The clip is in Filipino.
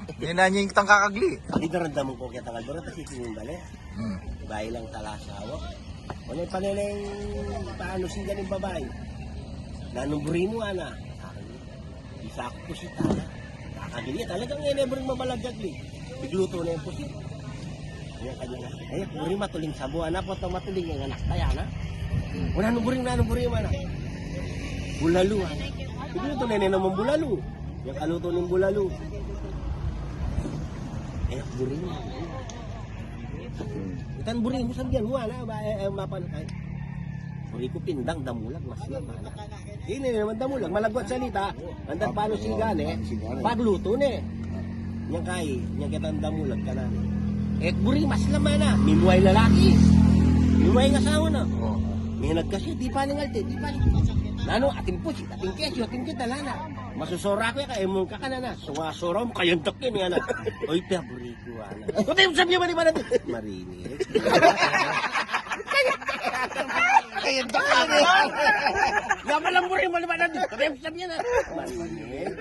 Hindi na niya yung kitang kakagli. Hindi naramdaman ko kaya tangal doon, kasi sinundali. Bahay lang talasawa. Wala yung paneleng paano siya ganing babae. Nanumburi mo, ana. Isa ako po si Tala. Kakagili, talagang never mamalagagli. Bigluto na yung pusit. Kaya kanya na. Ay, buri matuling sa buwan na po ito matuling yung anak. Kaya na. Wala nanumburi yung anak. Bulalo, ana. Bigluto na yun naman bulalo. Yung kaluto ng bulalo. Eh, buri mo. Itan buri mo sabihan mo, ana. Mapanakay. Buri ko pindang damulag, mas naman. Hindi naman damulag, malagwat salita. Andan paano sigan eh. Pagluto ne. Yang kay, yang kitang damulag ka na. Eh, buri mas naman na. Mimuay lalaki. Mimuay nga asawa na. May nagkasya, di pa ningalte, di pa ningalte. Lano, ating pusit, ating kesyo, ating kita, lana. Masusura ko ka, emong ka na. Suwasura mo, kayang takin, yana. Oy, pa, buri ko, ana. Kung tayo sabi ba natin? Marinig. Kayang takin, yaman lang buri mo naman natin. Kung tayo sabi na. Marinig.